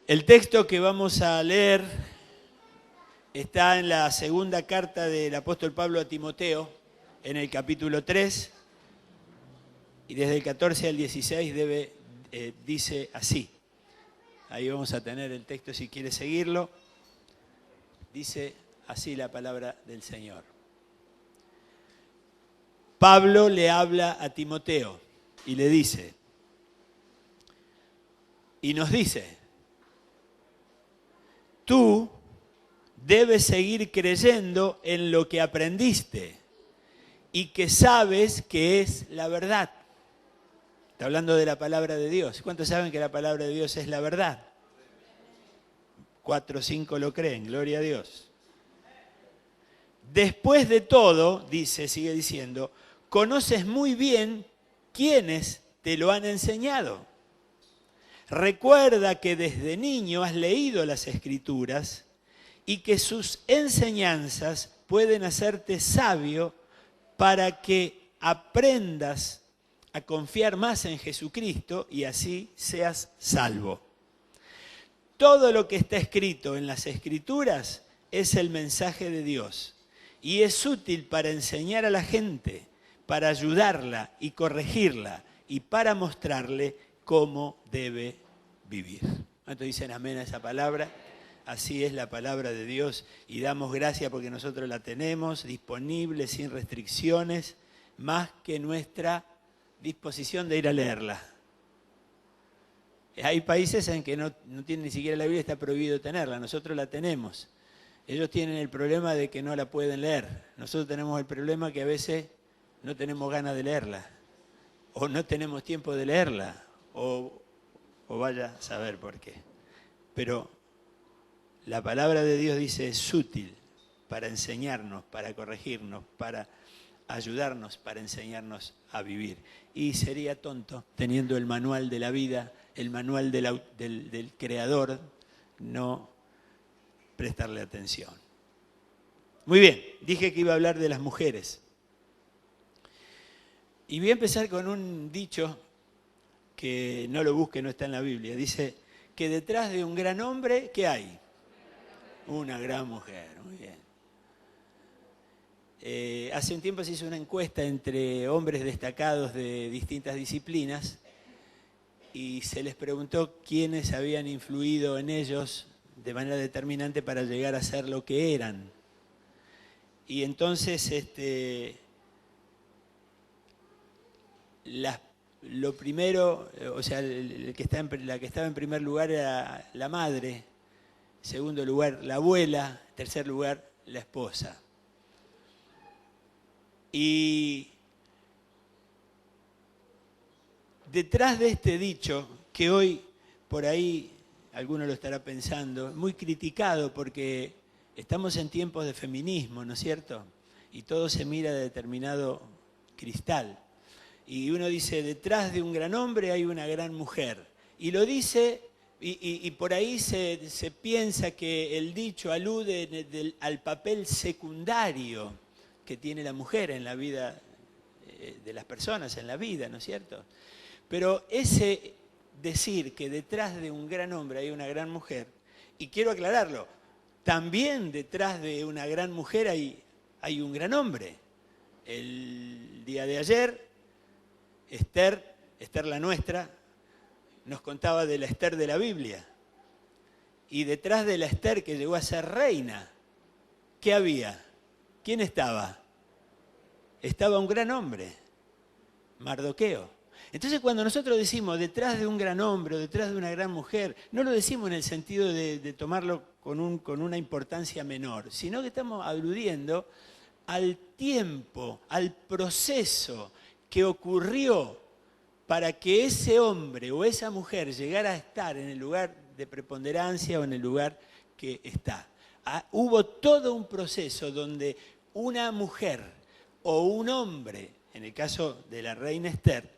El texto que vamos a leer está en la segunda carta del apóstol Pablo a Timoteo, en el capítulo 3, y desde el 14 al 16 dice así. Ahí vamos a tener el texto si quiere seguirlo. Dice así la palabra del Señor. Pablo le habla a Timoteo y le dice, y nos dice, tú debes seguir creyendo en lo que aprendiste y que sabes que es la verdad. Está hablando de la palabra de Dios. ¿Cuántos saben que la palabra de Dios es la verdad? 4 o 5 lo creen, gloria a Dios. Después de todo, sigue diciendo, conoces muy bien quiénes te lo han enseñado. Recuerda que desde niño has leído las Escrituras y que sus enseñanzas pueden hacerte sabio para que aprendas a confiar más en Jesucristo y así seas salvo. Todo lo que está escrito en las Escrituras es el mensaje de Dios y es útil para enseñar a la gente, para ayudarla y corregirla y para mostrarle cómo debe vivir. ¿Cuántos dicen amén a esa palabra? Así es la palabra de Dios y damos gracias porque nosotros la tenemos disponible, sin restricciones, más que nuestra disposición de ir a leerla. Hay países en que no tienen ni siquiera la Biblia, está prohibido tenerla, nosotros la tenemos. Ellos tienen el problema de que no la pueden leer. Nosotros tenemos el problema que a veces no tenemos ganas de leerla, o no tenemos tiempo de leerla, o vaya a saber por qué. Pero la palabra de Dios dice es útil para enseñarnos, para corregirnos, para ayudarnos, para enseñarnos a vivir. Y sería tonto, teniendo el manual de la vida, el manual del Creador, no prestarle atención. Muy bien, dije que iba a hablar de las mujeres. Y voy a empezar con un dicho que no lo busque, no está en la Biblia. Dice que detrás de un gran hombre, ¿qué hay? Una gran mujer, muy bien. Hace un tiempo se hizo una encuesta entre hombres destacados de distintas disciplinas y se les preguntó quiénes habían influido en ellos de manera determinante para llegar a ser lo que eran. Y entonces lo primero, o sea, la que estaba en primer lugar era la madre, segundo lugar la abuela, tercer lugar la esposa. Y detrás de este dicho, que hoy por ahí alguno lo estará pensando, muy criticado porque estamos en tiempos de feminismo, ¿no es cierto? Y todo se mira de determinado cristal. Y uno dice, detrás de un gran hombre hay una gran mujer. Y lo dice, y por ahí se piensa que el dicho alude al papel secundario que tiene la mujer en la vida de las personas, en la vida, ¿no es cierto? Pero ese decir que detrás de un gran hombre hay una gran mujer, y quiero aclararlo, también detrás de una gran mujer hay un gran hombre. El día de ayer, Esther la nuestra, nos contaba de la Esther de la Biblia. Y detrás de la Esther que llegó a ser reina, ¿qué había? ¿Quién estaba? Estaba un gran hombre, Mardoqueo. Entonces cuando nosotros decimos detrás de un gran hombre o detrás de una gran mujer, no lo decimos en el sentido de tomarlo con una importancia menor, sino que estamos aludiendo al tiempo, al proceso que ocurrió para que ese hombre o esa mujer llegara a estar en el lugar de preponderancia o en el lugar que está. Hubo todo un proceso donde una mujer o un hombre, en el caso de la reina Esther,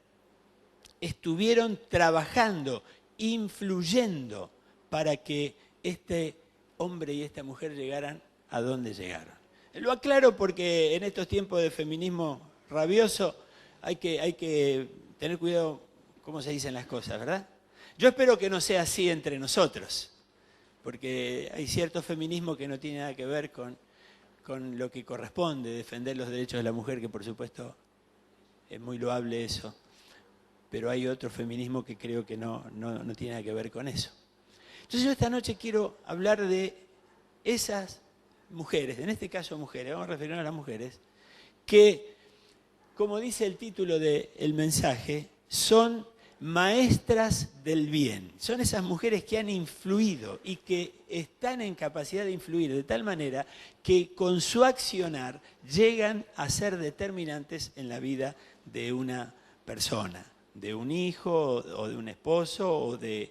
estuvieron trabajando, influyendo para que este hombre y esta mujer llegaran a donde llegaron. Lo aclaro porque en estos tiempos de feminismo rabioso hay que tener cuidado cómo se dicen las cosas, ¿verdad? Yo espero que no sea así entre nosotros, porque hay cierto feminismo que no tiene nada que ver con lo que corresponde, defender los derechos de la mujer, que por supuesto es muy loable eso, pero hay otro feminismo que creo que no tiene nada que ver con eso. Entonces yo esta noche quiero hablar de esas mujeres, en este caso mujeres, vamos a referirnos a las mujeres, que, como dice el título del mensaje, son maestras del bien. Son esas mujeres que han influido y que están en capacidad de influir de tal manera que con su accionar llegan a ser determinantes en la vida de una persona, de un hijo o de un esposo o de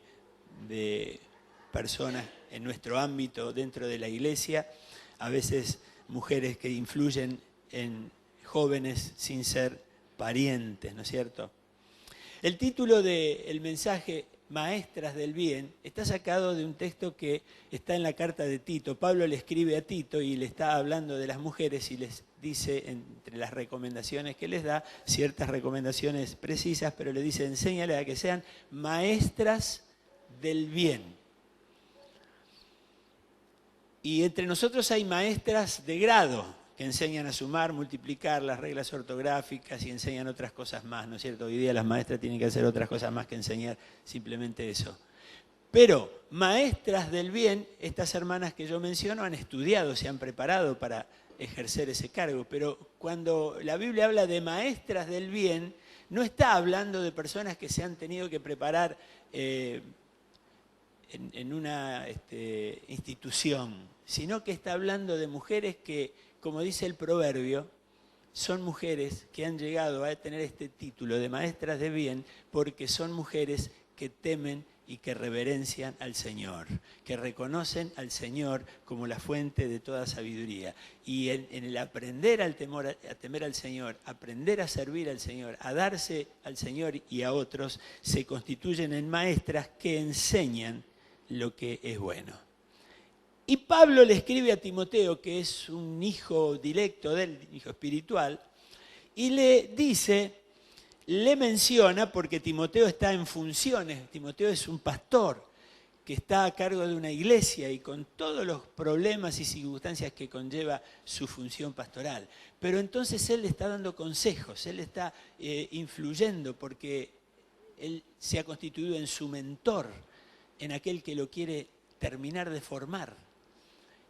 personas en nuestro ámbito dentro de la iglesia, a veces mujeres que influyen en jóvenes sin ser parientes, ¿no es cierto? El título del mensaje, Maestras del Bien, está sacado de un texto que está en la carta de Tito. Pablo le escribe a Tito y le está hablando de las mujeres y les dice, entre las recomendaciones que les da, ciertas recomendaciones precisas, pero le dice, enséñale a que sean maestras del bien. Y entre nosotros hay maestras de grado que enseñan a sumar, multiplicar, las reglas ortográficas y enseñan otras cosas más, ¿no es cierto? Hoy día las maestras tienen que hacer otras cosas más que enseñar simplemente eso. Pero maestras del bien, estas hermanas que yo menciono han estudiado, se han preparado para ejercer ese cargo, pero cuando la Biblia habla de maestras del bien, no está hablando de personas que se han tenido que preparar en una institución, sino que está hablando de mujeres que, como dice el proverbio, son mujeres que han llegado a tener este título de maestras de bien porque son mujeres que temen y que reverencian al Señor, que reconocen al Señor como la fuente de toda sabiduría. Y en el aprender a temer al Señor, aprender a servir al Señor, a darse al Señor y a otros, se constituyen en maestras que enseñan lo que es bueno. Y Pablo le escribe a Timoteo, que es un hijo directo del hijo espiritual, y le dice, le menciona, porque Timoteo está en funciones, Timoteo es un pastor que está a cargo de una iglesia y con todos los problemas y circunstancias que conlleva su función pastoral. Pero entonces él le está dando consejos, él está influyendo porque él se ha constituido en su mentor, en aquel que lo quiere terminar de formar.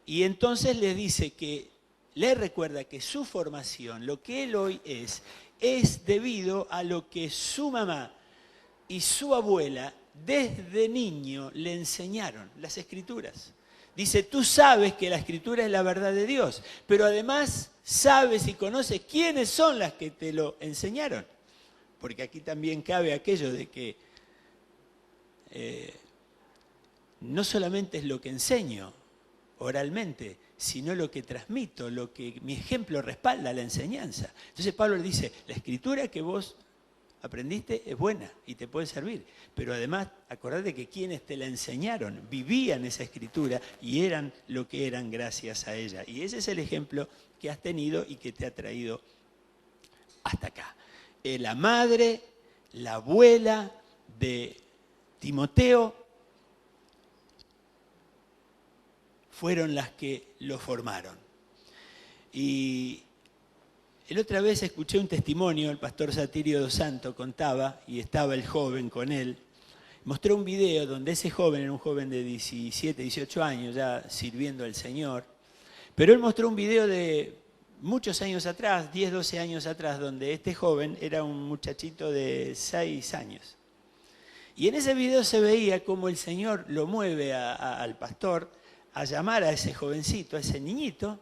Y entonces le dice que, le recuerda que su formación, lo que él hoy es debido a lo que su mamá y su abuela desde niño le enseñaron, las Escrituras. Dice, tú sabes que la Escritura es la verdad de Dios, pero además sabes y conoces quiénes son las que te lo enseñaron. Porque aquí también cabe aquello de que no solamente es lo que enseño oralmente, sino lo que transmito, lo que mi ejemplo respalda la enseñanza. Entonces Pablo le dice, la escritura que vos aprendiste es buena y te puede servir, pero además acordate que quienes te la enseñaron vivían esa escritura y eran lo que eran gracias a ella. Y ese es el ejemplo que has tenido y que te ha traído hasta acá. La madre, la abuela de Timoteo fueron las que lo formaron. Y la otra vez escuché un testimonio, el pastor Satirio dos Santos contaba, y estaba el joven con él, mostró un video donde ese joven era un joven de 17, 18 años, ya sirviendo al Señor, pero él mostró un video de muchos años atrás, 10, 12 años atrás, donde este joven era un muchachito de 6 años. Y en ese video se veía cómo el Señor lo mueve al pastor a llamar a ese jovencito, a ese niñito,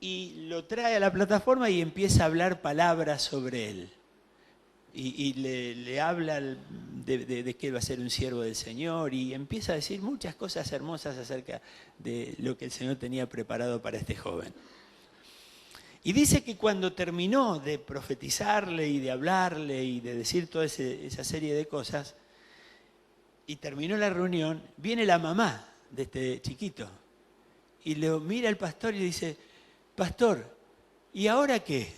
y lo trae a la plataforma y empieza a hablar palabras sobre él. Y le habla de que él va a ser un siervo del Señor y empieza a decir muchas cosas hermosas acerca de lo que el Señor tenía preparado para este joven. Y dice que cuando terminó de profetizarle y de hablarle y de decir toda esa serie de cosas, y terminó la reunión, viene la mamá de este chiquito y le mira al pastor y dice, pastor, ¿y ahora qué?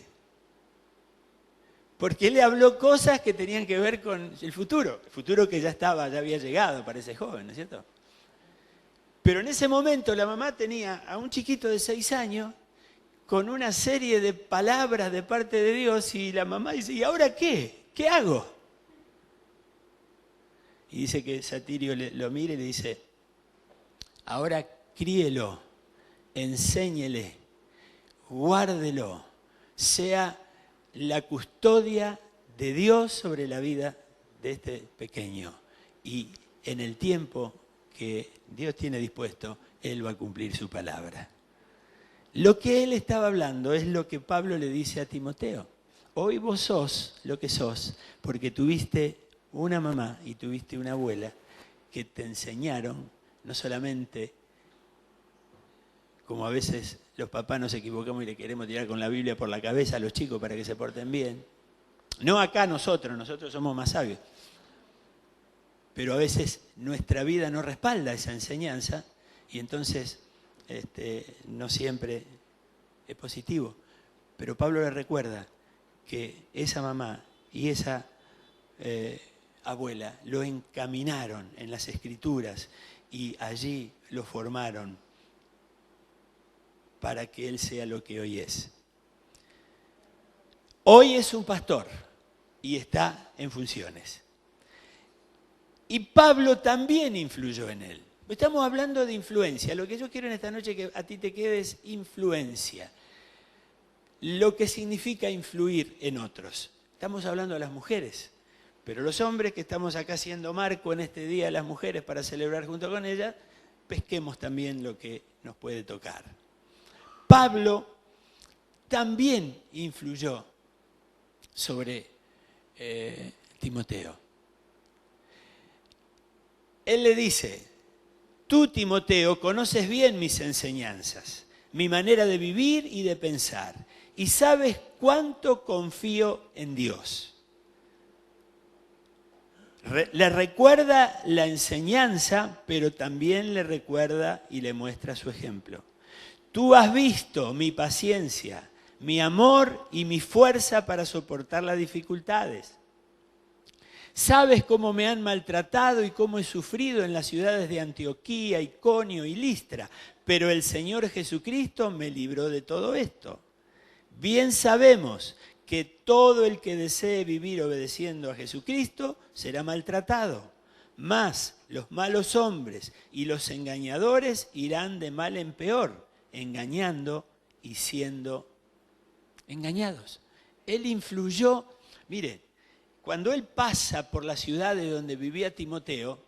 Porque él le habló cosas que tenían que ver con el futuro que ya había llegado para ese joven, ¿no es cierto? Pero en ese momento la mamá tenía a un chiquito de 6 años con una serie de palabras de parte de Dios y la mamá dice, ¿y ahora qué? ¿Qué hago? Y dice que Satirio lo mira y le dice, ahora críelo, enséñele, guárdelo, sea la custodia de Dios sobre la vida de este pequeño. Y en el tiempo que Dios tiene dispuesto, Él va a cumplir su palabra. Lo que él estaba hablando es lo que Pablo le dice a Timoteo. Hoy vos sos lo que sos porque tuviste una mamá y tuviste una abuela que te enseñaron, no solamente como a veces los papás nos equivocamos y le queremos tirar con la Biblia por la cabeza a los chicos para que se porten bien. No acá nosotros somos más sabios. Pero a veces nuestra vida no respalda esa enseñanza y entonces no siempre es positivo. Pero Pablo le recuerda que esa mamá y esa abuela lo encaminaron en las Escrituras y allí lo formaron para que él sea lo que hoy es. Hoy es un pastor y está en funciones. Y Pablo también influyó en él. Estamos hablando de influencia. Lo que yo quiero en esta noche que a ti te quede es influencia. Lo que significa influir en otros. Estamos hablando de las mujeres. Pero los hombres que estamos acá haciendo marco en este día de las mujeres para celebrar junto con ellas, pesquemos también lo que nos puede tocar. Pablo también influyó sobre Timoteo. Él le dice, tú, Timoteo, conoces bien mis enseñanzas, mi manera de vivir y de pensar, y sabes cuánto confío en Dios. Le recuerda la enseñanza, pero también le recuerda y le muestra su ejemplo. Tú has visto mi paciencia, mi amor y mi fuerza para soportar las dificultades. Sabes cómo me han maltratado y cómo he sufrido en las ciudades de Antioquía, Iconio y Listra, pero el Señor Jesucristo me libró de todo esto. Bien sabemos que todo el que desee vivir obedeciendo a Jesucristo será maltratado, mas los malos hombres y los engañadores irán de mal en peor, engañando y siendo engañados. Él influyó, mire, cuando él pasa por la ciudad de donde vivía Timoteo,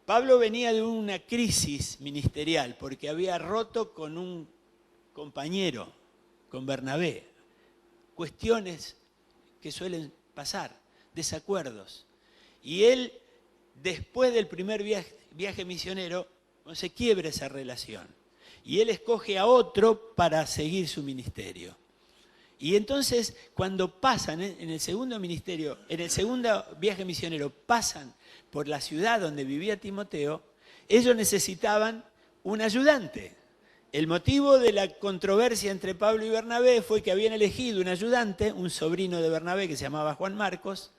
Pablo venía de una crisis ministerial porque había roto con un compañero, con Bernabé. Cuestiones que suelen pasar, desacuerdos. Y él, después del primer viaje misionero, se quiebra esa relación. Y él escoge a otro para seguir su ministerio. Y entonces, cuando pasan en el segundo ministerio, en el segundo viaje misionero, pasan por la ciudad donde vivía Timoteo, ellos necesitaban un ayudante. El motivo de la controversia entre Pablo y Bernabé fue que habían elegido un ayudante, un sobrino de Bernabé que se llamaba Juan Marcos,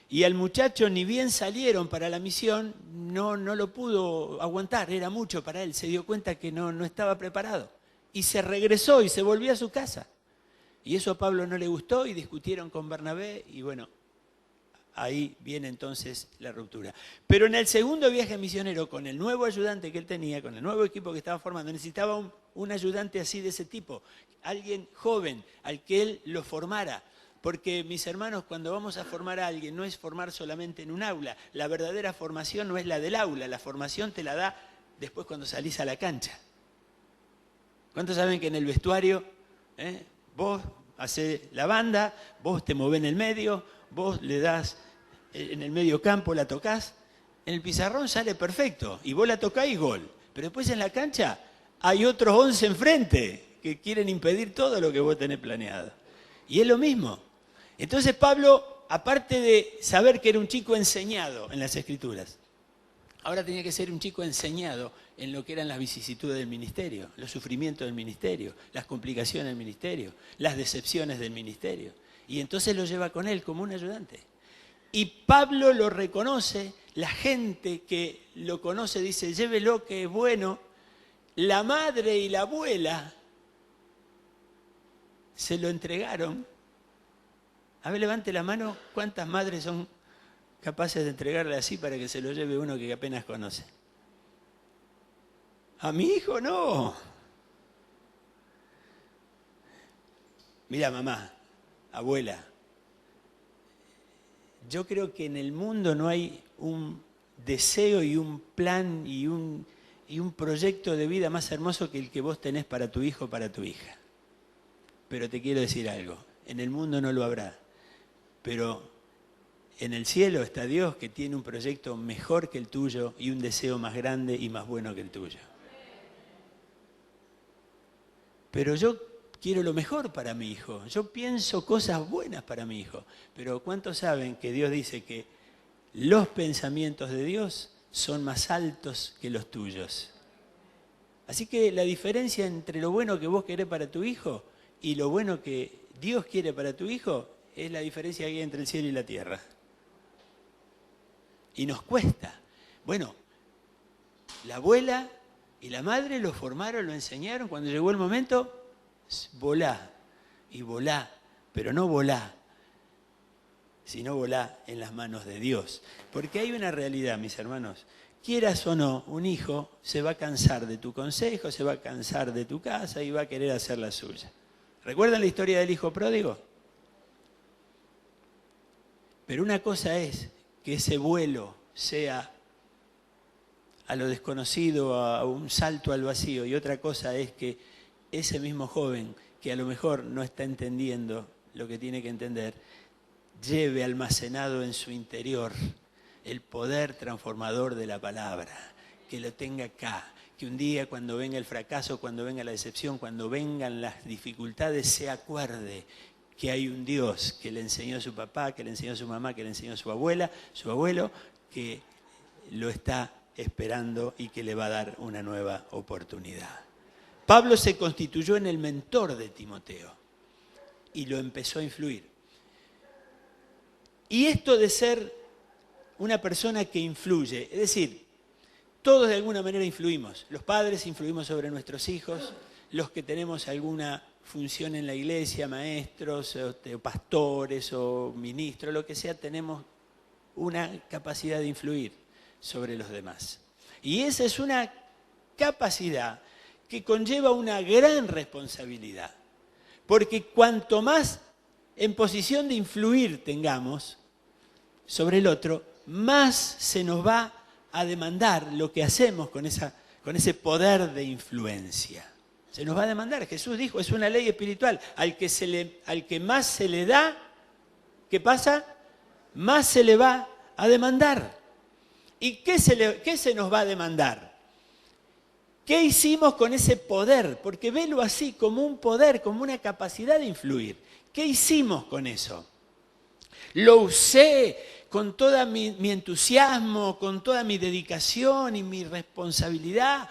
y al muchacho ni bien salieron para la misión, no lo pudo aguantar, era mucho para él, se dio cuenta que no estaba preparado. Y se regresó y se volvió a su casa. Y eso a Pablo no le gustó y discutieron con Bernabé y bueno, ahí viene entonces la ruptura. Pero en el segundo viaje misionero, con el nuevo ayudante que él tenía, con el nuevo equipo que estaba formando, necesitaba un ayudante así de ese tipo, alguien joven al que él lo formara. Porque mis hermanos, cuando vamos a formar a alguien, no es formar solamente en un aula. La verdadera formación no es la del aula, la formación te la da después cuando salís a la cancha. ¿Cuántos saben que en el vestuario, vos hacés la banda, vos te movés en el medio, vos le das en el medio campo, la tocás, en el pizarrón sale perfecto y vos la tocás y gol. Pero después en la cancha hay otros 11 enfrente que quieren impedir todo lo que vos tenés planeado. Y es lo mismo. Entonces Pablo, aparte de saber que era un chico enseñado en las Escrituras, ahora tenía que ser un chico enseñado en lo que eran las vicisitudes del ministerio, los sufrimientos del ministerio, las complicaciones del ministerio, las decepciones del ministerio. Y entonces lo lleva con él como un ayudante. Y Pablo lo reconoce, La gente que lo conoce dice, llévelo que es bueno. La madre y la abuela se lo entregaron. A ver, levante la mano, ¿cuántas madres son capaces de entregarle así para que se lo lleve uno que apenas conoce? A mi hijo no. Mira, mamá, abuela, yo creo que en el mundo no hay un deseo y un plan y un proyecto de vida más hermoso que el que vos tenés para tu hijo o para tu hija. Pero te quiero decir algo, en el mundo no lo habrá, pero en el cielo está Dios que tiene un proyecto mejor que el tuyo y un deseo más grande y más bueno que el tuyo. Pero yo quiero lo mejor para mi hijo, yo pienso cosas buenas para mi hijo, pero ¿cuántos saben que Dios dice que los pensamientos de Dios son más altos que los tuyos? Así que la diferencia entre lo bueno que vos querés para tu hijo y lo bueno que Dios quiere para tu hijo es la diferencia que hay entre el cielo y la tierra. Y nos cuesta. Bueno, la abuela y la madre lo formaron, lo enseñaron. Cuando llegó el momento, volá y volá, pero no volá, sino volá en las manos de Dios. Porque hay una realidad, mis hermanos. Quieras o no, un hijo se va a cansar de tu consejo, se va a cansar de tu casa y va a querer hacer la suya. ¿Recuerdan la historia del hijo pródigo? Pero una cosa es que ese vuelo sea a lo desconocido, a un salto al vacío, y otra cosa es que ese mismo joven, que a lo mejor no está entendiendo lo que tiene que entender, lleve almacenado en su interior el poder transformador de la palabra, que lo tenga acá, que un día cuando venga el fracaso, cuando venga la decepción, cuando vengan las dificultades, se acuerde que hay un Dios que le enseñó a su papá, que le enseñó a su mamá, que le enseñó a su abuela, su abuelo, que lo está esperando y que le va a dar una nueva oportunidad. Pablo se constituyó en el mentor de Timoteo y lo empezó a influir. Y esto de ser una persona que influye, es decir, todos de alguna manera influimos. Los padres influimos sobre nuestros hijos, los que tenemos alguna función en la iglesia, maestros, o pastores o ministros, lo que sea, tenemos una capacidad de influir sobre los demás. Y esa es una capacidad que conlleva una gran responsabilidad, porque cuanto más en posición de influir tengamos sobre el otro, más se nos va a demandar lo que hacemos con ese poder de influencia. Se nos va a demandar. Jesús dijo, es una ley espiritual. Al que más se le da, ¿qué pasa? Más se le va a demandar. ¿Y qué se nos va a demandar? ¿Qué hicimos con ese poder? Porque velo así, como un poder, como una capacidad de influir. ¿Qué hicimos con eso? Lo usé con todo mi entusiasmo, con toda mi dedicación y mi responsabilidad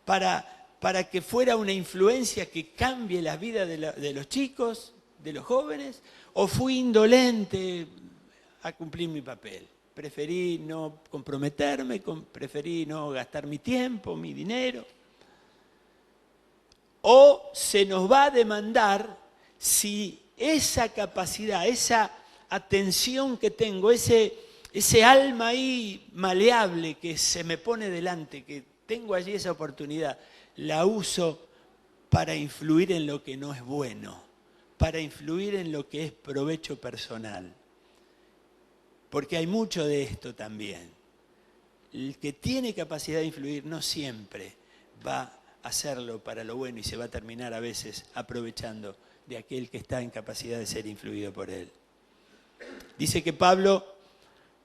para que fuera una influencia que cambie la vida de los chicos, de los jóvenes, o fui indolente a cumplir mi papel. Preferí no comprometerme, preferí no gastar mi tiempo, mi dinero. O se nos va a demandar si esa capacidad, esa atención que tengo, ese alma ahí maleable que se me pone delante, que tengo allí esa oportunidad, la uso para influir en lo que no es bueno, para influir en lo que es provecho personal. Porque hay mucho de esto también. El que tiene capacidad de influir no siempre va a hacerlo para lo bueno y se va a terminar a veces aprovechando de aquel que está en capacidad de ser influido por él. Dice que Pablo,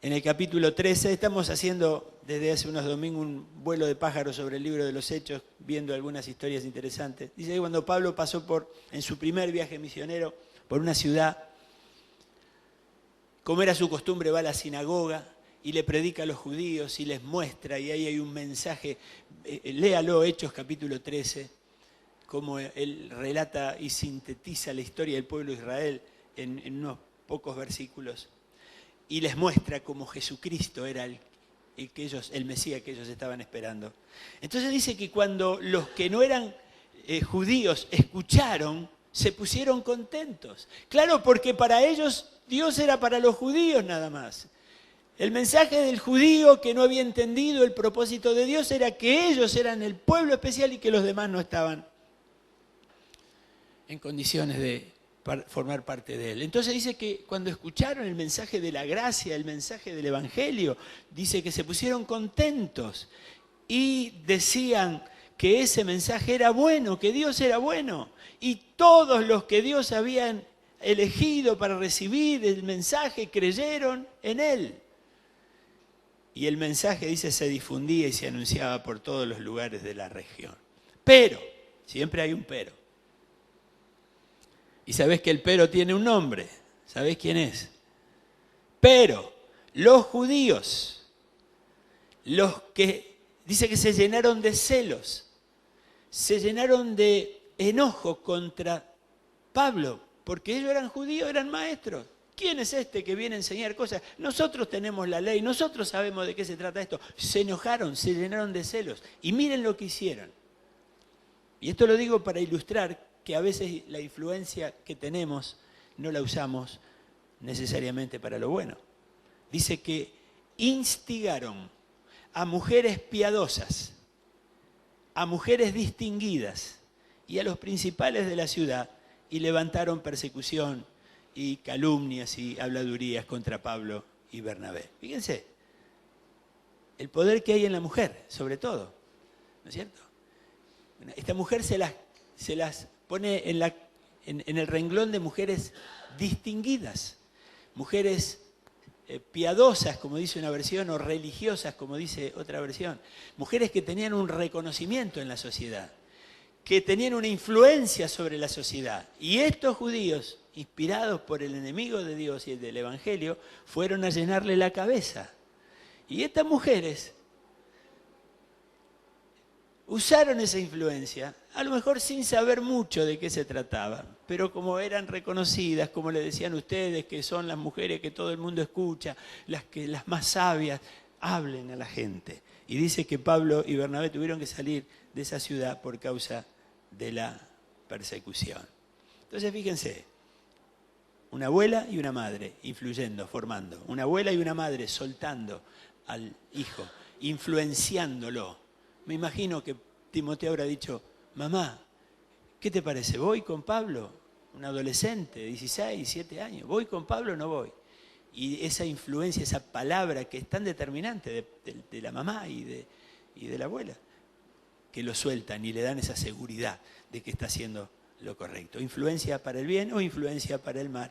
en el capítulo 13, estamos haciendo desde hace unos domingos un vuelo de pájaros sobre el libro de los Hechos, viendo algunas historias interesantes. Dice que cuando Pablo pasó en su primer viaje misionero por una ciudad, como era su costumbre, va a la sinagoga y le predica a los judíos y les muestra, y ahí hay un mensaje, léalo, Hechos capítulo 13, como él relata y sintetiza la historia del pueblo de Israel en unos pocos versículos, y les muestra cómo Jesucristo era el y el Mesías que ellos estaban esperando. Entonces dice que cuando los que no eran judíos escucharon, se pusieron contentos. Claro, porque para ellos Dios era para los judíos nada más. El mensaje del judío que no había entendido el propósito de Dios era que ellos eran el pueblo especial y que los demás no estaban en condiciones de formar parte de él. Entonces dice que cuando escucharon el mensaje de la gracia, el mensaje del evangelio, dice que se pusieron contentos y decían que ese mensaje era bueno, que Dios era bueno. Y todos los que Dios habían elegido para recibir el mensaje creyeron en él. Y el mensaje, dice, se difundía y se anunciaba por todos los lugares de la región. Pero, siempre hay un pero. Y sabés que el pero tiene un nombre. ¿Sabés quién es? Pero los judíos, los que dice que se llenaron de celos, se llenaron de enojo contra Pablo, porque ellos eran judíos, eran maestros. ¿Quién es este que viene a enseñar cosas? Nosotros tenemos la ley, nosotros sabemos de qué se trata esto. Se enojaron, se llenaron de celos. Y miren lo que hicieron. Y esto lo digo para ilustrar que a veces la influencia que tenemos no la usamos necesariamente para lo bueno. Dice que instigaron a mujeres piadosas, a mujeres distinguidas y a los principales de la ciudad y levantaron persecución y calumnias y habladurías contra Pablo y Bernabé. Fíjense, el poder que hay en la mujer, sobre todo, ¿no es cierto? Esta mujer se las pone en el renglón de mujeres distinguidas, mujeres piadosas, como dice una versión, o religiosas, como dice otra versión, mujeres que tenían un reconocimiento en la sociedad, que tenían una influencia sobre la sociedad. Y estos judíos, inspirados por el enemigo de Dios y el del Evangelio, fueron a llenarle la cabeza. Y estas mujeres usaron esa influencia, a lo mejor sin saber mucho de qué se trataba, pero como eran reconocidas, como le decían ustedes, que son las mujeres que todo el mundo escucha, las más sabias, hablen a la gente. Y dice que Pablo y Bernabé tuvieron que salir de esa ciudad por causa de la persecución. Entonces fíjense, una abuela y una madre influyendo, formando. Una abuela y una madre soltando al hijo, influenciándolo. Me imagino que Timoteo habrá dicho, mamá, ¿qué te parece? ¿Voy con Pablo? Un adolescente, 16, 17 años. ¿Voy con Pablo o no voy? Y esa influencia, esa palabra que es tan determinante de la mamá y de la abuela, que lo sueltan y le dan esa seguridad de que está haciendo lo correcto. Influencia para el bien o influencia para el mal,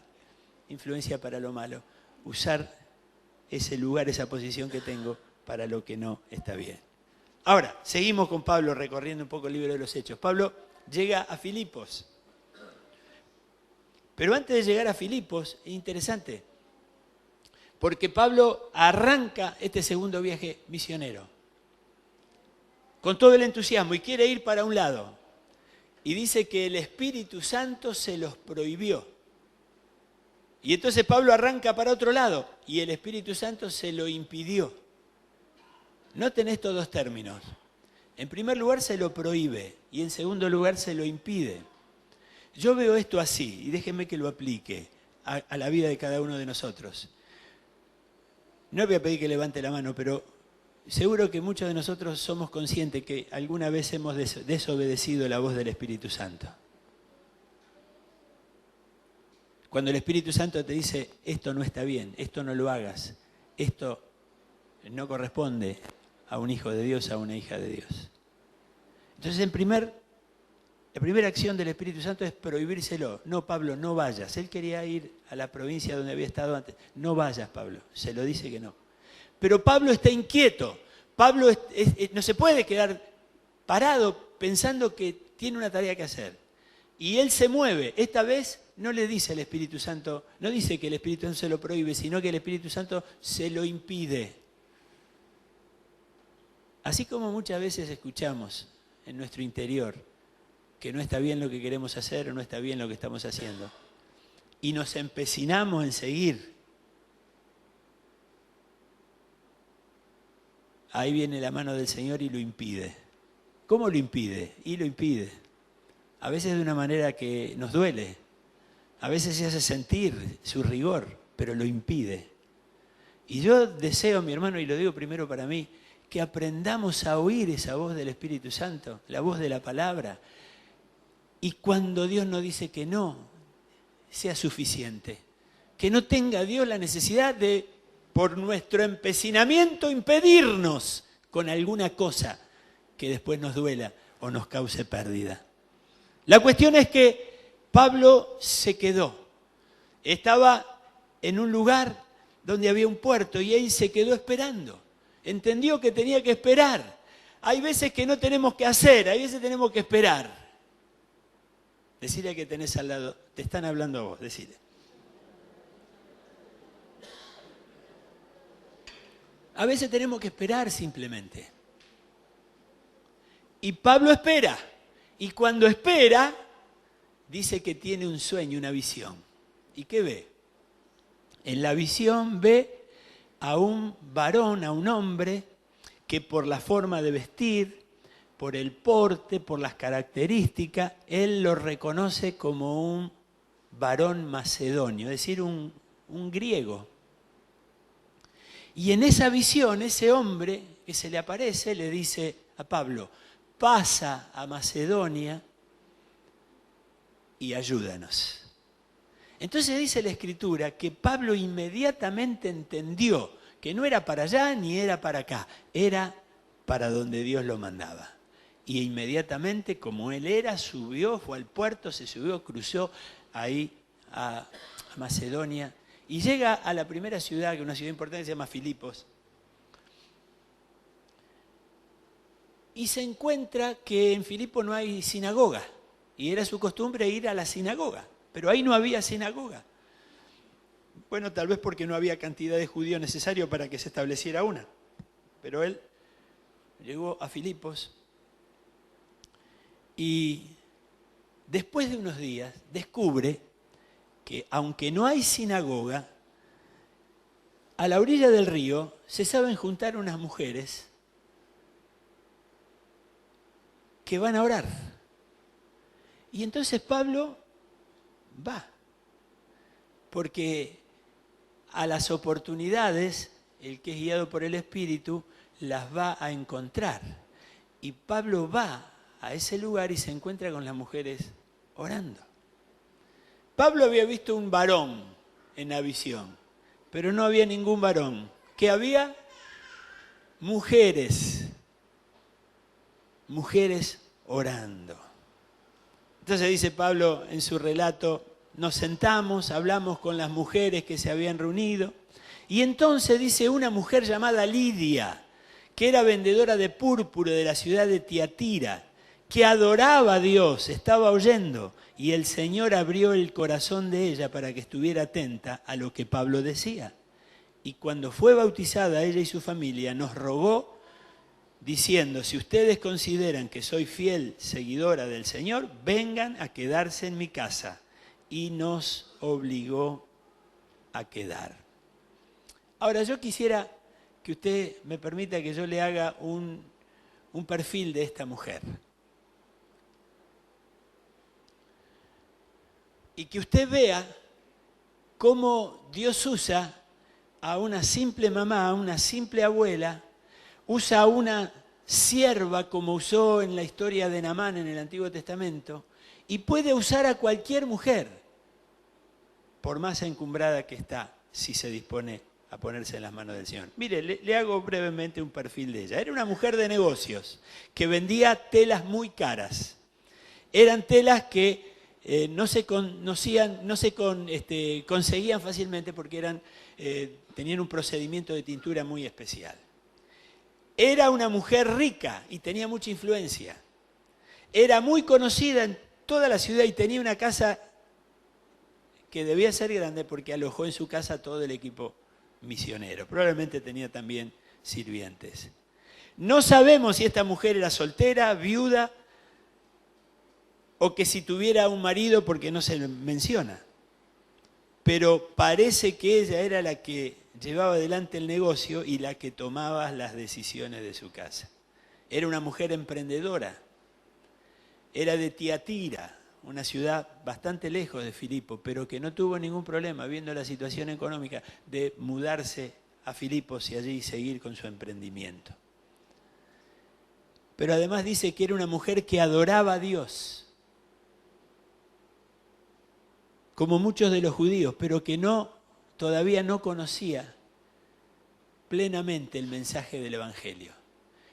influencia para lo malo. Usar ese lugar, esa posición que tengo para lo que no está bien. Ahora, seguimos con Pablo recorriendo un poco el libro de los Hechos. Pablo llega a Filipos. Pero antes de llegar a Filipos, es interesante, porque Pablo arranca este segundo viaje misionero con todo el entusiasmo y quiere ir para un lado. Y dice que el Espíritu Santo se los prohibió. Y entonces Pablo arranca para otro lado y el Espíritu Santo se lo impidió. Noten estos dos términos. En primer lugar se lo prohíbe y en segundo lugar se lo impide. Yo veo esto así y déjenme que lo aplique a la vida de cada uno de nosotros. No voy a pedir que levante la mano, pero seguro que muchos de nosotros somos conscientes que alguna vez hemos desobedecido la voz del Espíritu Santo. Cuando el Espíritu Santo te dice, esto no está bien, esto no lo hagas, esto no corresponde a un hijo de Dios, a una hija de Dios. Entonces, la primera acción del Espíritu Santo es prohibírselo. No, Pablo, no vayas. Él quería ir a la provincia donde había estado antes. No vayas, Pablo. Se lo dice que no. Pero Pablo está inquieto. Pablo no se puede quedar parado pensando que tiene una tarea que hacer. Y él se mueve. Esta vez no le dice al Espíritu Santo, no dice que el Espíritu Santo se lo prohíbe, sino que el Espíritu Santo se lo impide. Así como muchas veces escuchamos en nuestro interior que no está bien lo que queremos hacer o no está bien lo que estamos haciendo, y nos empecinamos en seguir, ahí viene la mano del Señor y lo impide. ¿Cómo lo impide? Y lo impide. A veces de una manera que nos duele. A veces se hace sentir su rigor, pero lo impide. Y yo deseo, mi hermano, y lo digo primero para mí, que aprendamos a oír esa voz del Espíritu Santo, la voz de la palabra. Y cuando Dios nos dice que no, sea suficiente. Que no tenga Dios la necesidad de, por nuestro empecinamiento, impedirnos con alguna cosa que después nos duela o nos cause pérdida. La cuestión es que Pablo se quedó. Estaba en un lugar donde había un puerto y ahí se quedó esperando. Entendió que tenía que esperar. Hay veces que no tenemos que hacer, hay veces tenemos que esperar. Decile al que tenés al lado, te están hablando a vos, decile. A veces tenemos que esperar simplemente. Y Pablo espera. Y cuando espera, dice que tiene un sueño, una visión. ¿Y qué ve? En la visión ve a un varón, a un hombre, que por la forma de vestir, por el porte, por las características, él lo reconoce como un varón macedonio, es decir, un griego. Y en esa visión, ese hombre que se le aparece le dice a Pablo, pasa a Macedonia y ayúdanos. Entonces dice la Escritura que Pablo inmediatamente entendió que no era para allá ni era para acá, era para donde Dios lo mandaba. Y inmediatamente, como él era, subió, fue al puerto, se subió, cruzó ahí a Macedonia y llega a la primera ciudad, que es una ciudad importante, se llama Filipos. Y se encuentra que en Filipos no hay sinagoga. Y era su costumbre ir a la sinagoga. Pero ahí no había sinagoga. Bueno, tal vez porque no había cantidad de judíos necesario para que se estableciera una. Pero él llegó a Filipos y después de unos días descubre que aunque no hay sinagoga, a la orilla del río se saben juntar unas mujeres que van a orar. Y entonces Pablo va, porque a las oportunidades, el que es guiado por el Espíritu, las va a encontrar. Y Pablo va a ese lugar y se encuentra con las mujeres orando. Pablo había visto un varón en la visión, pero no había ningún varón. ¿Qué había? Mujeres orando. Entonces dice Pablo en su relato, nos sentamos, hablamos con las mujeres que se habían reunido, y entonces dice una mujer llamada Lidia, que era vendedora de púrpura de la ciudad de Tiatira, que adoraba a Dios, estaba oyendo, y el Señor abrió el corazón de ella para que estuviera atenta a lo que Pablo decía. Y cuando fue bautizada ella y su familia, nos rogó, diciendo, si ustedes consideran que soy fiel seguidora del Señor, vengan a quedarse en mi casa. Y nos obligó a quedar. Ahora, yo quisiera que usted me permita que yo le haga un perfil de esta mujer. Y que usted vea cómo Dios usa a una simple mamá, a una simple abuela, usa a una sierva como usó en la historia de Naamán en el Antiguo Testamento, y puede usar a cualquier mujer, por más encumbrada que está, si se dispone a ponerse en las manos del Señor. Mire, le hago brevemente un perfil de ella. Era una mujer de negocios que vendía telas muy caras. Eran telas que no se conseguían fácilmente porque tenían un procedimiento de tintura muy especial. Era una mujer rica y tenía mucha influencia. Era muy conocida en toda la ciudad y tenía una casa que debía ser grande porque alojó en su casa todo el equipo misionero. Probablemente tenía también sirvientes. No sabemos si esta mujer era soltera, viuda, o que si tuviera un marido porque no se menciona. Pero parece que ella era la que llevaba adelante el negocio y la que tomaba las decisiones de su casa. Era una mujer emprendedora. Era de Tiatira, una ciudad bastante lejos de Filipo, pero que no tuvo ningún problema, viendo la situación económica, de mudarse a Filipos y allí seguir con su emprendimiento. Pero además dice que era una mujer que adoraba a Dios, como muchos de los judíos, pero que todavía no conocía plenamente el mensaje del Evangelio.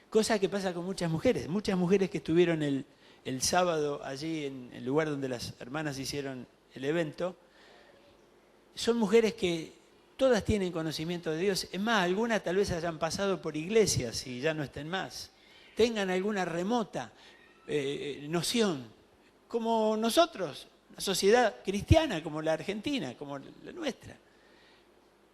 Cosa que pasa con muchas mujeres que estuvieron el sábado allí en el lugar donde las hermanas hicieron el evento. Son mujeres que todas tienen conocimiento de Dios. Es más, algunas tal vez hayan pasado por iglesias y ya no estén más. Tengan alguna remota noción, como nosotros, una sociedad cristiana como la Argentina, como la nuestra.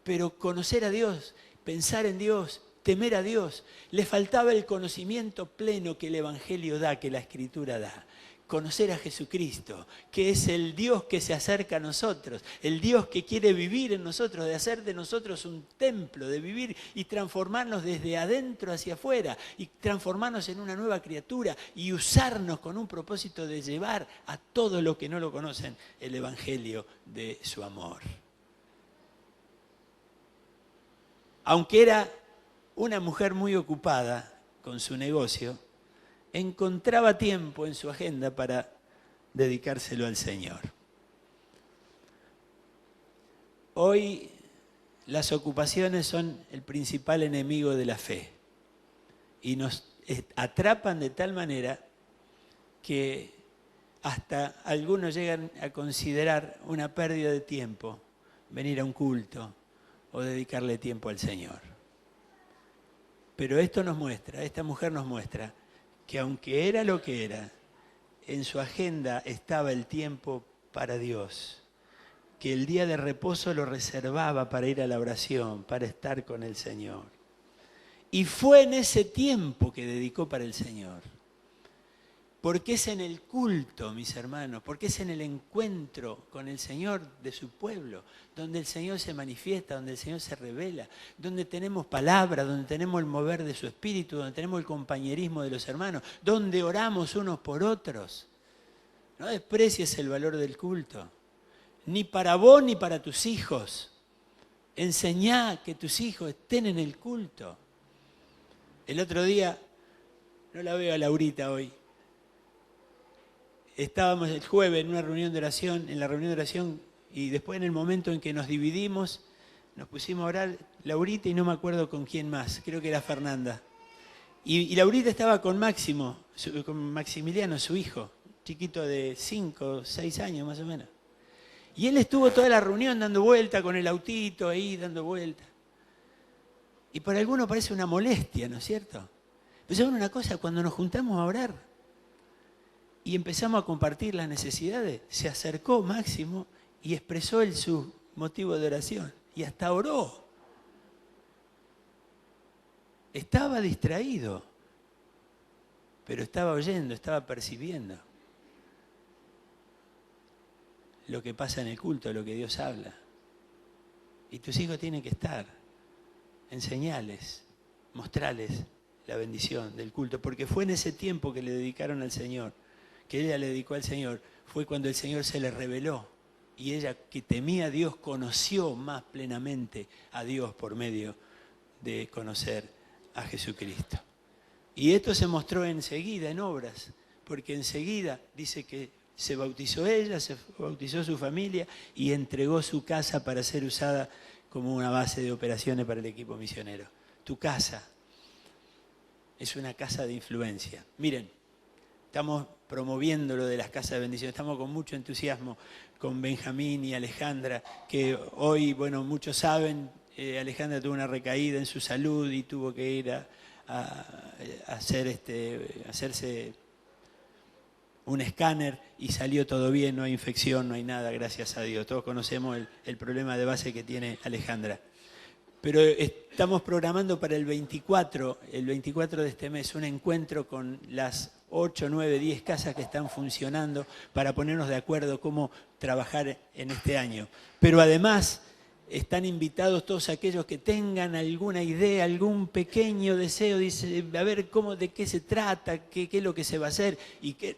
Pero conocer a Dios, pensar en Dios, temer a Dios, le faltaba el conocimiento pleno que el Evangelio da, que la Escritura da. Conocer a Jesucristo, que es el Dios que se acerca a nosotros, el Dios que quiere vivir en nosotros, de hacer de nosotros un templo, de vivir y transformarnos desde adentro hacia afuera, y transformarnos en una nueva criatura y usarnos con un propósito de llevar a todos los que no lo conocen el Evangelio de su amor. Aunque era una mujer muy ocupada con su negocio, encontraba tiempo en su agenda para dedicárselo al Señor. Hoy las ocupaciones son el principal enemigo de la fe y nos atrapan de tal manera que hasta algunos llegan a considerar una pérdida de tiempo venir a un culto o dedicarle tiempo al Señor. Pero esta mujer nos muestra que aunque era lo que era, en su agenda estaba el tiempo para Dios, que el día de reposo lo reservaba para ir a la oración, para estar con el Señor. Y fue en ese tiempo que dedicó para el Señor. Porque es en el culto, mis hermanos, porque es en el encuentro con el Señor de su pueblo, donde el Señor se manifiesta, donde el Señor se revela, donde tenemos palabra, donde tenemos el mover de su espíritu, donde tenemos el compañerismo de los hermanos, donde oramos unos por otros. No desprecies el valor del culto, ni para vos ni para tus hijos. Enseñá que tus hijos estén en el culto. El otro día, no la veo a Laurita hoy, estábamos el jueves en una reunión de oración, y después en el momento en que nos dividimos, nos pusimos a orar, Laurita y no me acuerdo con quién más, creo que era Fernanda. Y Laurita estaba con Máximo, con Maximiliano, su hijo, chiquito de 5 o 6 años más o menos. Y él estuvo toda la reunión dando vuelta con el autito ahí, dando vuelta. Y para algunos parece una molestia, ¿no es cierto? Pero ¿saben una cosa? Cuando nos juntamos a orar, y empezamos a compartir las necesidades, se acercó Máximo y expresó su motivo de oración. Y hasta oró. Estaba distraído, pero estaba oyendo, estaba percibiendo lo que pasa en el culto, lo que Dios habla. Y tus hijos tienen que estar, enseñales, mostrarles la bendición del culto, porque fue en ese tiempo que le dedicaron al Señor, que ella le dedicó al Señor, fue cuando el Señor se le reveló y ella, que temía a Dios, conoció más plenamente a Dios por medio de conocer a Jesucristo. Y esto se mostró enseguida en obras, porque enseguida dice que se bautizó ella, se bautizó su familia y entregó su casa para ser usada como una base de operaciones para el equipo misionero. Tu casa es una casa de influencia. Miren, estamos promoviendo lo de las casas de bendición, estamos con mucho entusiasmo con Benjamín y Alejandra, que hoy, bueno, muchos saben, Alejandra tuvo una recaída en su salud y tuvo que ir a hacerse un escáner y salió todo bien, no hay infección, no hay nada, gracias a Dios. Todos conocemos el problema de base que tiene Alejandra. Pero estamos programando para el 24 de este mes, un encuentro con las 8, 9, 10 casas que están funcionando para ponernos de acuerdo cómo trabajar en este año. Pero además están invitados todos aquellos que tengan alguna idea, algún pequeño deseo, dice, a ver de qué se trata, qué es lo que se va a hacer, y que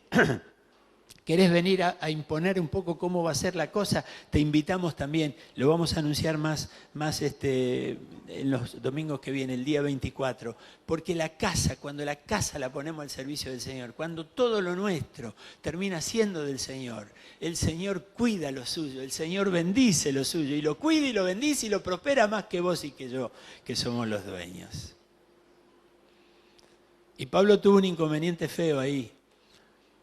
querés venir a imponer un poco cómo va a ser la cosa, te invitamos también. Lo vamos a anunciar más en los domingos que viene, el día 24. Porque cuando la casa la ponemos al servicio del Señor, cuando todo lo nuestro termina siendo del Señor, el Señor cuida lo suyo, el Señor bendice lo suyo, y lo cuida y lo bendice y lo prospera más que vos y que yo, que somos los dueños. Y Pablo tuvo un inconveniente feo ahí.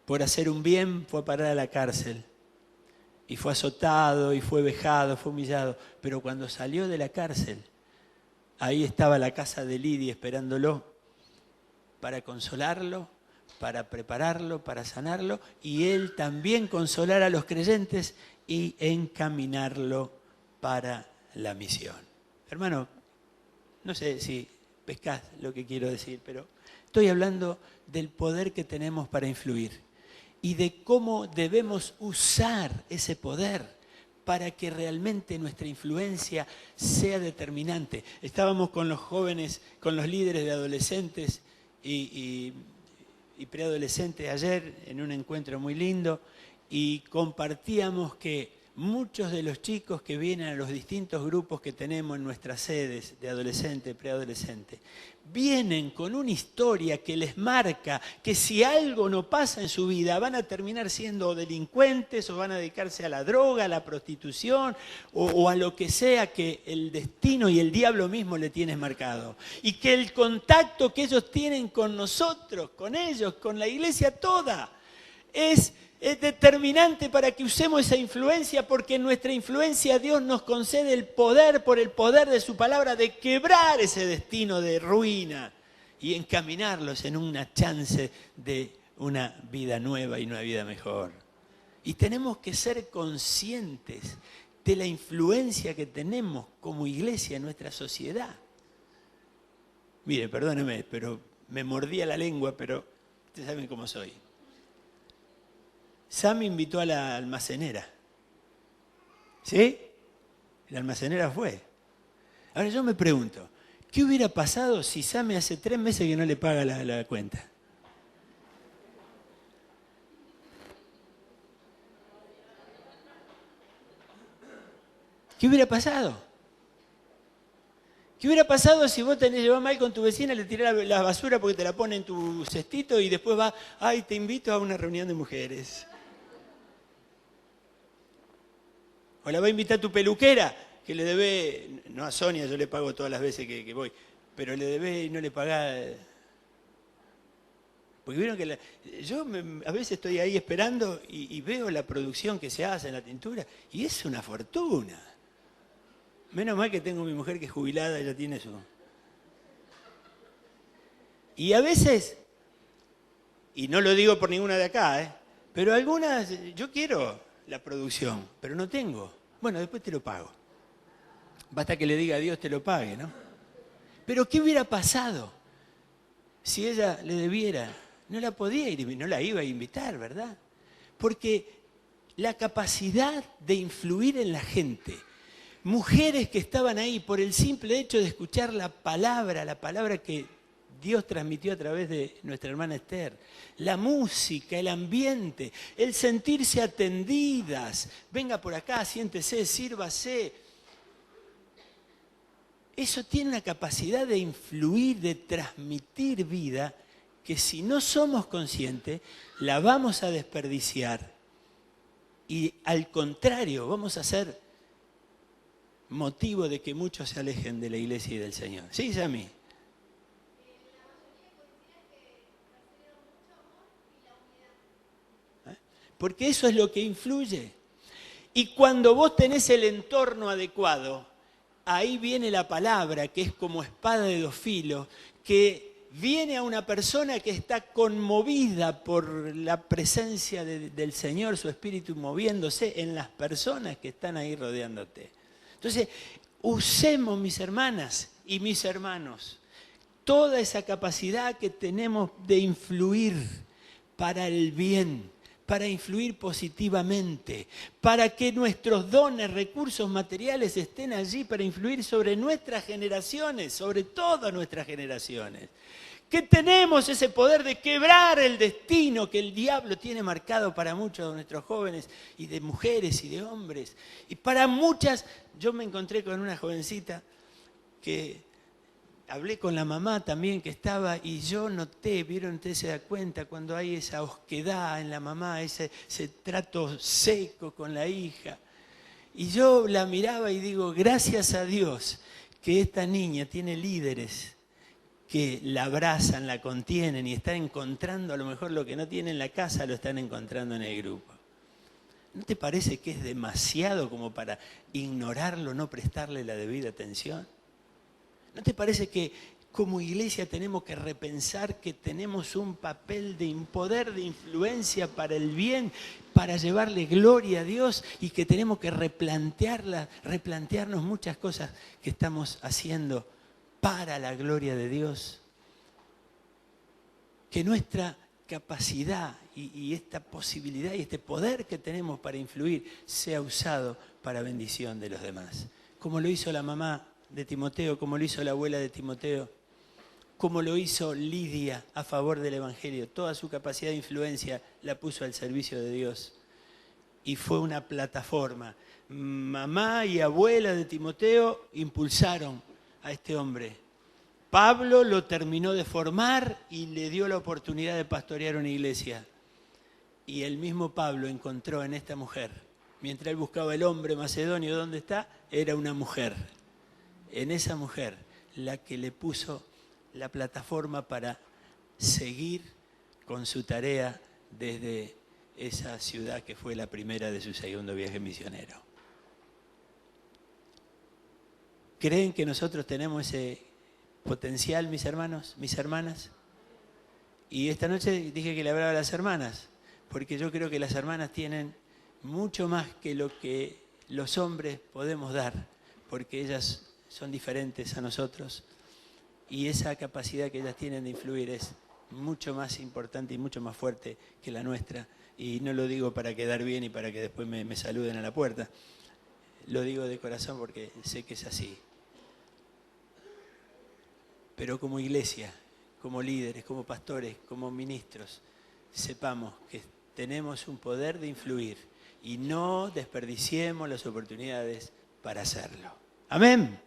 Por hacer un bien fue a parar a la cárcel. Y fue azotado, y fue vejado, fue humillado. Pero cuando salió de la cárcel, ahí estaba la casa de Lidia esperándolo para consolarlo, para prepararlo, para sanarlo, y él también consolar a los creyentes y encaminarlo para la misión. Hermano, no sé si pescás lo que quiero decir, pero estoy hablando del poder que tenemos para influir y de cómo debemos usar ese poder para que realmente nuestra influencia sea determinante. Estábamos con los jóvenes, con los líderes de adolescentes y preadolescentes ayer en un encuentro muy lindo, y compartíamos que muchos de los chicos que vienen a los distintos grupos que tenemos en nuestras sedes de adolescente, preadolescente, vienen con una historia que les marca que si algo no pasa en su vida van a terminar siendo delincuentes o van a dedicarse a la droga, a la prostitución o a lo que sea que el destino y el diablo mismo le tiene marcado. Y que el contacto que ellos tienen con nosotros, con ellos, con la iglesia toda, es determinante para que usemos esa influencia, porque en nuestra influencia Dios nos concede el poder, por el poder de su palabra, de quebrar ese destino de ruina y encaminarlos en una chance de una vida nueva y una vida mejor. Y tenemos que ser conscientes de la influencia que tenemos como iglesia en nuestra sociedad. Mire, perdóneme, pero me mordía la lengua, pero ustedes saben cómo soy. Sam invitó a la almacenera. ¿Sí? La almacenera fue. Ahora yo me pregunto, ¿qué hubiera pasado si Sam hace 3 meses que no le paga la cuenta? ¿Qué hubiera pasado? ¿Qué hubiera pasado si vos te llevás mal con tu vecina, le tirás la basura porque te la pone en tu cestito y después va, ay, te invito a una reunión de mujeres? O la va a invitar tu peluquera, que le debe, no a Sonia, yo le pago todas las veces que voy, pero le debe y no le paga. Porque vieron que a veces estoy ahí esperando y veo la producción que se hace en la tintura y es una fortuna. Menos mal que tengo mi mujer que es jubilada, ella tiene su. Y a veces, y no lo digo por ninguna de acá, pero algunas, yo quiero la producción, pero no tengo. Bueno, después te lo pago. Basta que le diga a Dios te lo pague, ¿no? Pero ¿qué hubiera pasado si ella le debiera? No la podía ir, no la iba a invitar, ¿verdad? Porque la capacidad de influir en la gente, mujeres que estaban ahí por el simple hecho de escuchar la palabra que Dios transmitió a través de nuestra hermana Esther, la música, el ambiente, el sentirse atendidas, venga por acá, siéntese, sírvase. Eso tiene una capacidad de influir, de transmitir vida, que si no somos conscientes, la vamos a desperdiciar. Y al contrario, vamos a ser motivo de que muchos se alejen de la iglesia y del Señor. ¿Sí, Yami? Porque eso es lo que influye. Y cuando vos tenés el entorno adecuado, ahí viene la palabra, que es como espada de 2 filos, que viene a una persona que está conmovida por la presencia del Señor, su espíritu moviéndose en las personas que están ahí rodeándote. Entonces, usemos, mis hermanas y mis hermanos, toda esa capacidad que tenemos de influir para el bien, para influir positivamente, para que nuestros dones, recursos materiales estén allí para influir sobre nuestras generaciones, sobre todas nuestras generaciones. Que tenemos ese poder de quebrar el destino que el diablo tiene marcado para muchos de nuestros jóvenes y de mujeres y de hombres. Y para muchas, yo me encontré con una jovencita que hablé con la mamá también que estaba y yo noté, vieron, usted se da cuenta cuando hay esa osquedad en la mamá, ese trato seco con la hija. Y yo la miraba y digo, gracias a Dios que esta niña tiene líderes que la abrazan, la contienen y están encontrando a lo mejor lo que no tiene en la casa, lo están encontrando en el grupo. ¿No te parece que es demasiado como para ignorarlo, no prestarle la debida atención? ¿No te parece que como iglesia tenemos que repensar que tenemos un papel de un poder de influencia para el bien, para llevarle gloria a Dios y que tenemos que replantearnos muchas cosas que estamos haciendo para la gloria de Dios? Que nuestra capacidad y esta posibilidad y este poder que tenemos para influir sea usado para bendición de los demás. Como lo hizo la mamá de Timoteo, como lo hizo la abuela de Timoteo, como lo hizo Lidia a favor del Evangelio. Toda su capacidad de influencia la puso al servicio de Dios. Y fue una plataforma. Mamá y abuela de Timoteo impulsaron a este hombre. Pablo lo terminó de formar y le dio la oportunidad de pastorear una iglesia. Y el mismo Pablo encontró en esta mujer, mientras él buscaba el hombre macedonio, ¿dónde está? Era una mujer. En esa mujer, la que le puso la plataforma para seguir con su tarea desde esa ciudad que fue la primera de su segundo viaje misionero. ¿Creen que nosotros tenemos ese potencial, mis hermanos, mis hermanas? Y esta noche dije que le hablaba a las hermanas, porque yo creo que las hermanas tienen mucho más que lo que los hombres podemos dar, porque ellas son diferentes a nosotros y esa capacidad que ellas tienen de influir es mucho más importante y mucho más fuerte que la nuestra. Y no lo digo para quedar bien y para que después me saluden a la puerta. Lo digo de corazón porque sé que es así. Pero como iglesia, como líderes, como pastores, como ministros, sepamos que tenemos un poder de influir y no desperdiciemos las oportunidades para hacerlo. Amén.